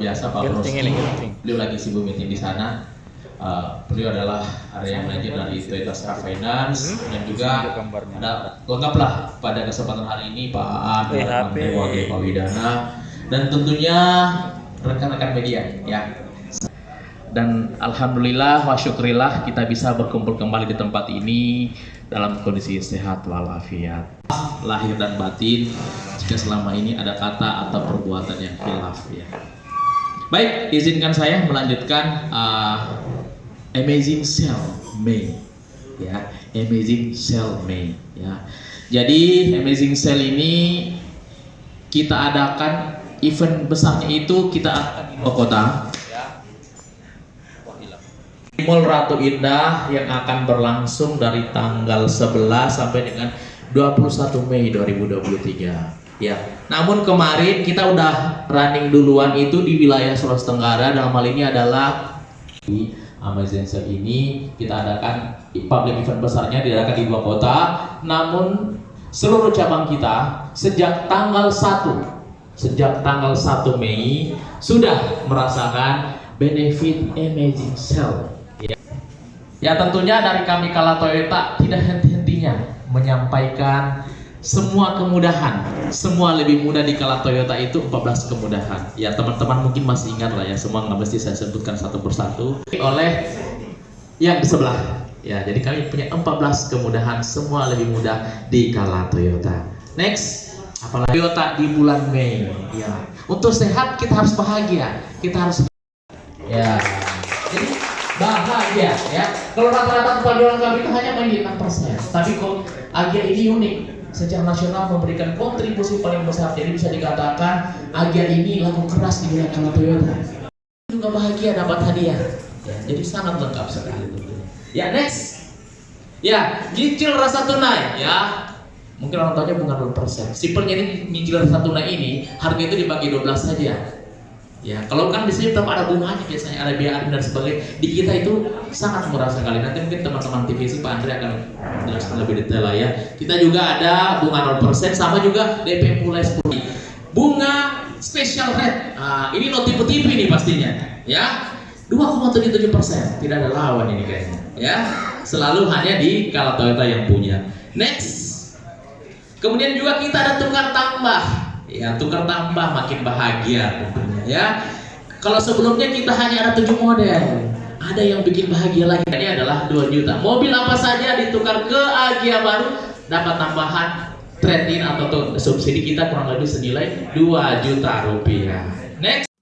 biasa Pak Rosti. Beliau lagi sibuk meeting di sana. Beliau adalah area manajer dari Toyota Star Finance dan juga ada lengkaplah pada kesempatan hari ini Pak Aan, Pak Widana, dan tentunya rekan-rekan media ya. Dan alhamdulillah wa syukrillah kita bisa berkumpul kembali di tempat ini dalam kondisi sehat walafiat lahir dan batin, jika selama ini ada kata atau perbuatan yang khilaf ya. Baik, izinkan saya melanjutkan Amazing Cell May ya, Amazing Cell May ya. Jadi Amazing Cell ini kita adakan event besarnya itu kita adakan di kota Mall Ratu Indah yang akan berlangsung dari tanggal 11 sampai dengan 21 Mei 2023 ya. Namun kemarin kita udah running duluan itu di wilayah Sulawesi Tenggara, dalam hal ini adalah di Amazing Cell ini kita adakan public event besarnya diadakan di 2 kota. Namun seluruh cabang kita sejak tanggal 1 Mei sudah merasakan benefit Amazing Cell. Ya tentunya dari kami Kala Toyota tidak henti-hentinya menyampaikan semua kemudahan, semua lebih mudah di Kala Toyota itu 14 kemudahan. Ya teman-teman mungkin masih ingat lah ya, semua nggak mesti saya sebutkan satu persatu oleh yang di sebelah. Ya jadi kami punya 14 kemudahan, semua lebih mudah di Kala Toyota. Next, apalagi Toyota di bulan Mei. Ya untuk sehat kita harus bahagia, kita harus ya. Jadi bahagia ya. Kalau rata-rata penjualan kami itu hanya menjadi 6%. Tapi kok Agia ini unik, secara nasional memberikan kontribusi paling besar. Jadi bisa dikatakan Agia ini lagu keras di wilayah Kala Toyota. Juga bahagia dapat hadiah. Ya, jadi sangat lengkap sekali. Ya next. Ya nyicil rasa tunai ya. Mungkin orang tuanya bukan 0%. Simpelnya ini nyicil rasa tunai ini harga itu dibagi 12 saja. Ya, kalau kan di sini tetap ada bunganya, biasanya ada biaya dan sebagainya. Di kita itu sangat murah sekali. Nanti mungkin teman-teman TVC Pak Andre akan menjelaskan lebih detail lah ya. Kita juga ada bunga 0%, sama juga DP mulai 10. Bunga special rate. Nah, ini no tipu-tipu ini pastinya. Ya, 2,77%. Tidak ada lawan ini kayaknya. Ya, selalu hanya di Kala Toyota yang punya. Next. Kemudian juga kita ada tukar tambah. Ya, tukar tambah makin bahagia tentunya ya. Kalau sebelumnya kita hanya ada 7 model, ada yang bikin bahagia lagi. Ini adalah 2 juta. Mobil apa saja ditukar ke Agia baru dapat tambahan trade-in atau subsidi kita kurang lebih senilai 2 juta rupiah. Next.